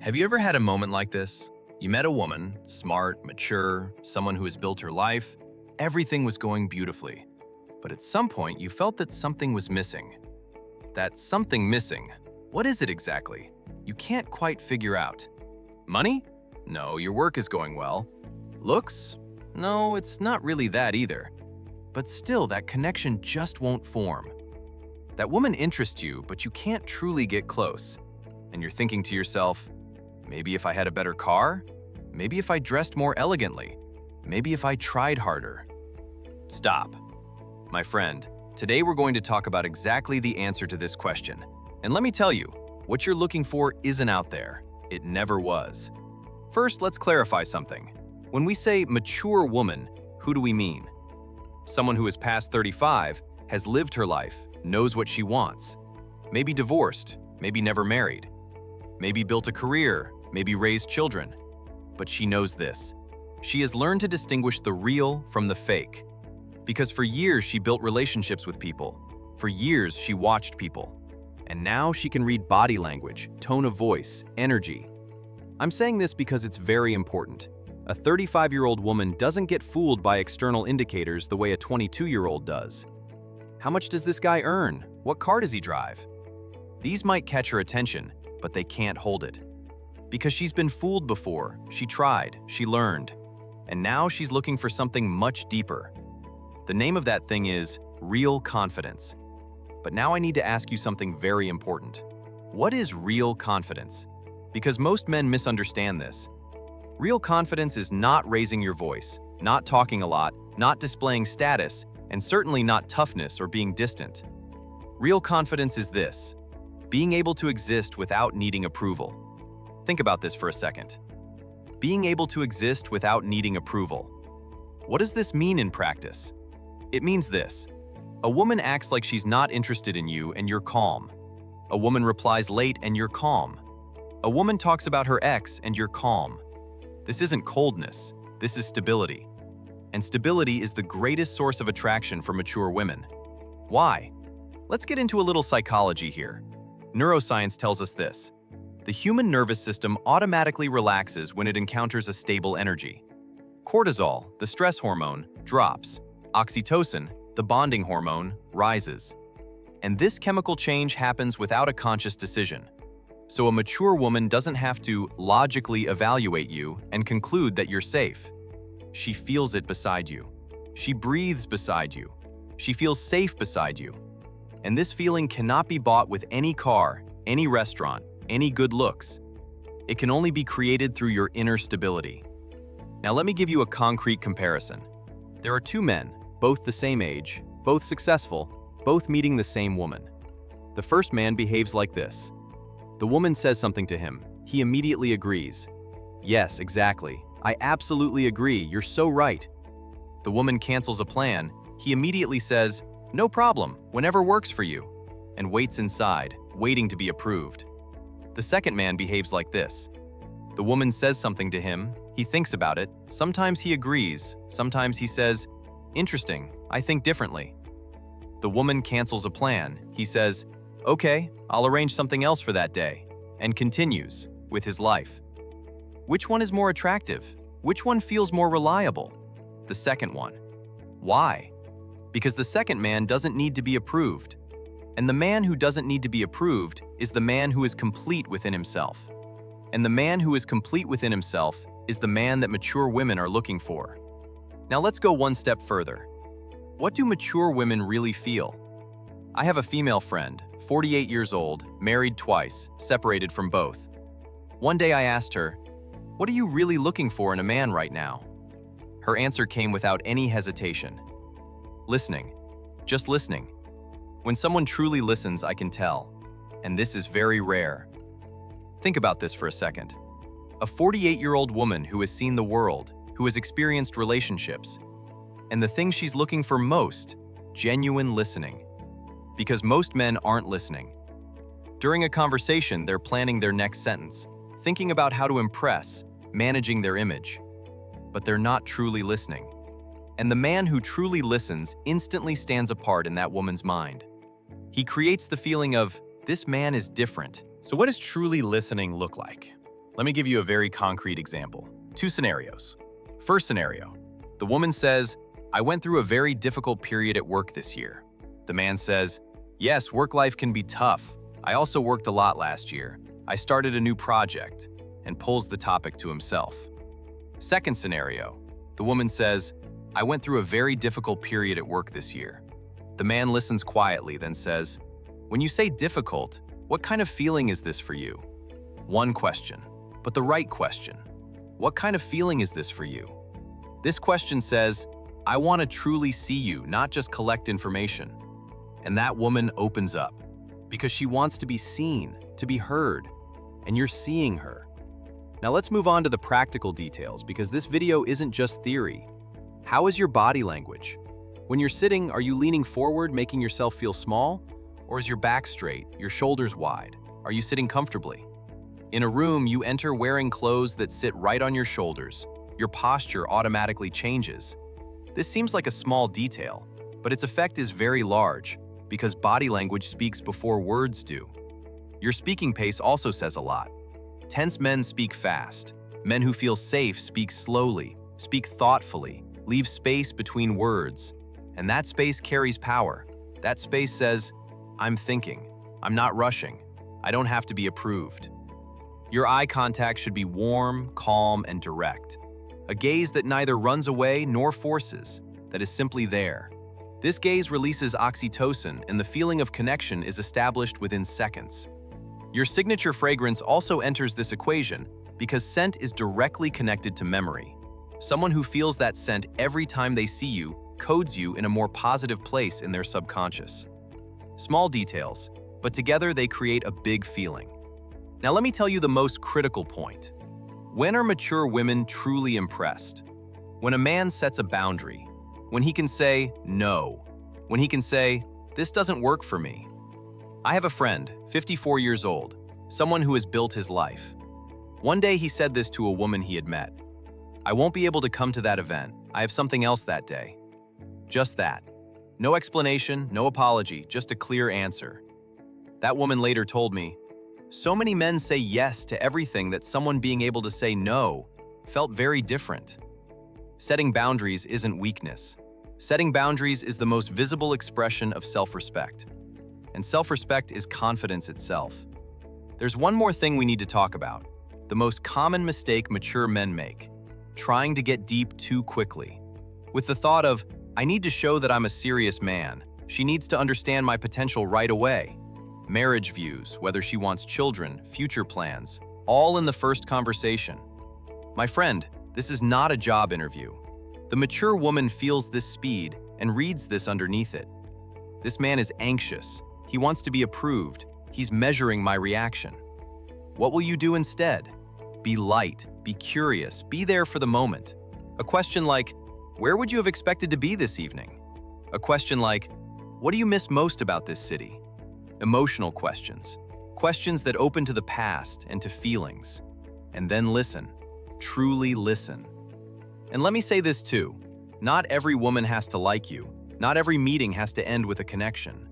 Have you ever had a moment like this? You met a woman, smart, mature, someone who has built her life. Everything was going beautifully. But at some point, you felt that something was missing. That something missing. What is it exactly? You can't quite figure out. Money? No, your work is going well. Looks? No, it's not really that either. But still, that connection just won't form. That woman interests you, but you can't truly get close. And you're thinking to yourself, maybe if I had a better car? Maybe if I dressed more elegantly? Maybe if I tried harder? Stop. My friend, today we're going to talk about exactly the answer to this question. And let me tell you, what you're looking for isn't out there. It never was. First, let's clarify something. When we say mature woman, who do we mean? Someone who is past 35, has lived her life, knows what she wants. Maybe divorced, maybe never married. Maybe built a career, maybe raised children. But she knows this. She has learned to distinguish the real from the fake. Because for years she built relationships with people. For years she watched people. And now she can read body language, tone of voice, energy. I'm saying this because it's very important. A 35-year-old woman doesn't get fooled by external indicators the way a 22-year-old does. How much does this guy earn? What car does he drive? These might catch her attention, but they can't hold it. Because she's been fooled before, she tried, she learned, and now she's looking for something much deeper. The name of that thing is real confidence. But now I need to ask you something very important. What is real confidence? Because most men misunderstand this. Real confidence is not raising your voice, not talking a lot, not displaying status, and certainly not toughness or being distant. Real confidence is this: being able to exist without needing approval. Think about this for a second. Being able to exist without needing approval. What does this mean in practice? It means this. A woman acts like she's not interested in you and you're calm. A woman replies late and you're calm. A woman talks about her ex and you're calm. This isn't coldness, this is stability. And stability is the greatest source of attraction for mature women. Why? Let's get into a little psychology here. Neuroscience tells us this. The human nervous system automatically relaxes when it encounters a stable energy. Cortisol, the stress hormone, drops. Oxytocin, the bonding hormone, rises. And this chemical change happens without a conscious decision. So a mature woman doesn't have to logically evaluate you and conclude that you're safe. She feels it beside you. She breathes beside you. She feels safe beside you. And this feeling cannot be bought with any car, any restaurant, any good looks. It can only be created through your inner stability. Now let me give you a concrete comparison. There are two men, both the same age, both successful, both meeting the same woman. The first man behaves like this. The woman says something to him. He immediately agrees. Yes, exactly. I absolutely agree. You're so right. The woman cancels a plan. He immediately says, no problem, whenever works for you, and waits inside, waiting to be approved. The second man behaves like this. The woman says something to him. He thinks about it. Sometimes he agrees. Sometimes he says, interesting, I think differently. The woman cancels a plan. He says, okay, I'll arrange something else for that day, and continues with his life. Which one is more attractive? Which one feels more reliable? The second one. Why? Because the second man doesn't need to be approved. And the man who doesn't need to be approved is the man who is complete within himself. And the man who is complete within himself is the man that mature women are looking for. Now let's go one step further. What do mature women really feel? I have a female friend, 48 years old, married twice, separated from both. One day I asked her, what are you really looking for in a man right now? Her answer came without any hesitation. Listening. Just listening. When someone truly listens, I can tell. And this is very rare. Think about this for a second. A 48-year-old woman who has seen the world, who has experienced relationships, and the thing she's looking for most, genuine listening. Because most men aren't listening. During a conversation, they're planning their next sentence, thinking about how to impress, managing their image. But they're not truly listening. And the man who truly listens instantly stands apart in that woman's mind. He creates the feeling of, this man is different. So what does truly listening look like? Let me give you a very concrete example. Two scenarios. First scenario. The woman says, I went through a very difficult period at work this year. The man says, yes, work life can be tough. I also worked a lot last year. I started a new project, and pulls the topic to himself. Second scenario. The woman says, I went through a very difficult period at work this year. The man listens quietly, then says, when you say difficult, what kind of feeling is this for you? One question, but the right question. What kind of feeling is this for you? This question says, I want to truly see you, not just collect information. And that woman opens up because she wants to be seen, to be heard, and you're seeing her. Now let's move on to the practical details because this video isn't just theory. How is your body language? When you're sitting, are you leaning forward, making yourself feel small? Or is your back straight, your shoulders wide? Are you sitting comfortably? In a room, you enter wearing clothes that sit right on your shoulders. Your posture automatically changes. This seems like a small detail, but its effect is very large because body language speaks before words do. Your speaking pace also says a lot. Tense men speak fast. Men who feel safe speak slowly, speak thoughtfully, leave space between words. And that space carries power. That space says, I'm thinking. I'm not rushing. I don't have to be approved. Your eye contact should be warm, calm, and direct. A gaze that neither runs away nor forces, that is simply there. This gaze releases oxytocin, and the feeling of connection is established within seconds. Your signature fragrance also enters this equation because scent is directly connected to memory. Someone who feels that scent every time they see you codes you in a more positive place in their subconscious. Small details, but together they create a big feeling. Now let me tell you the most critical point. When are mature women truly impressed? When a man sets a boundary. When he can say no. When he can say, this doesn't work for me. I have a friend, 54 years old, someone who has built his life. One day he said this to a woman he had met. I won't be able to come to that event. I have something else that day. Just that. No explanation, no apology, just a clear answer. That woman later told me, so many men say yes to everything that someone being able to say no felt very different. Setting boundaries isn't weakness. Setting boundaries is the most visible expression of self-respect. And self-respect is confidence itself. There's one more thing we need to talk about. The most common mistake mature men make. Trying to get deep too quickly. With the thought of, I need to show that I'm a serious man. She needs to understand my potential right away. Marriage views, whether she wants children, future plans, all in the first conversation. My friend, this is not a job interview. The mature woman feels this speed and reads this underneath it. This man is anxious. He wants to be approved. He's measuring my reaction. What will you do instead? Be light, be curious, be there for the moment. A question like, where would you have expected to be this evening? A question like, what do you miss most about this city? Emotional questions. Questions that open to the past and to feelings. And then listen. Truly listen. And let me say this too. Not every woman has to like you. Not every meeting has to end with a connection.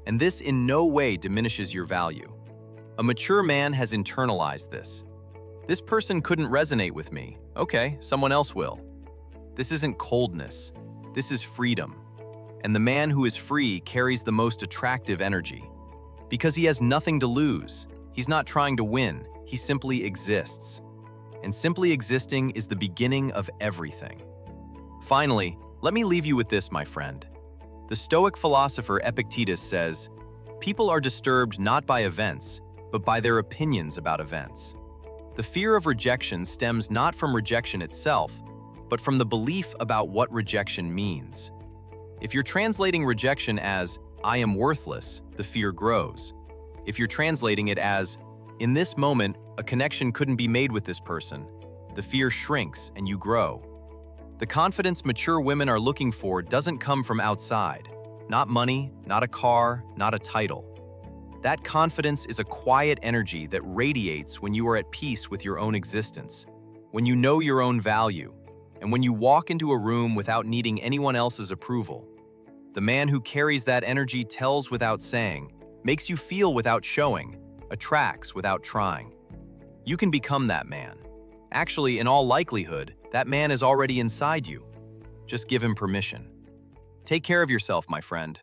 And this in no way diminishes your value. A mature man has internalized this. This person couldn't resonate with me. Okay, someone else will. This isn't coldness. This is freedom. And the man who is free carries the most attractive energy. Because he has nothing to lose. He's not trying to win. He simply exists. And simply existing is the beginning of everything. Finally, let me leave you with this, my friend. The Stoic philosopher Epictetus says, people are disturbed not by events, but by their opinions about events. The fear of rejection stems not from rejection itself, but from the belief about what rejection means. If you're translating rejection as, I am worthless, the fear grows. If you're translating it as, in this moment, a connection couldn't be made with this person, the fear shrinks and you grow. The confidence mature women are looking for doesn't come from outside. Not money, not a car, not a title. That confidence is a quiet energy that radiates when you are at peace with your own existence, when you know your own value, and when you walk into a room without needing anyone else's approval. The man who carries that energy tells without saying, makes you feel without showing, attracts without trying. You can become that man. Actually, in all likelihood, that man is already inside you. Just give him permission. Take care of yourself, my friend.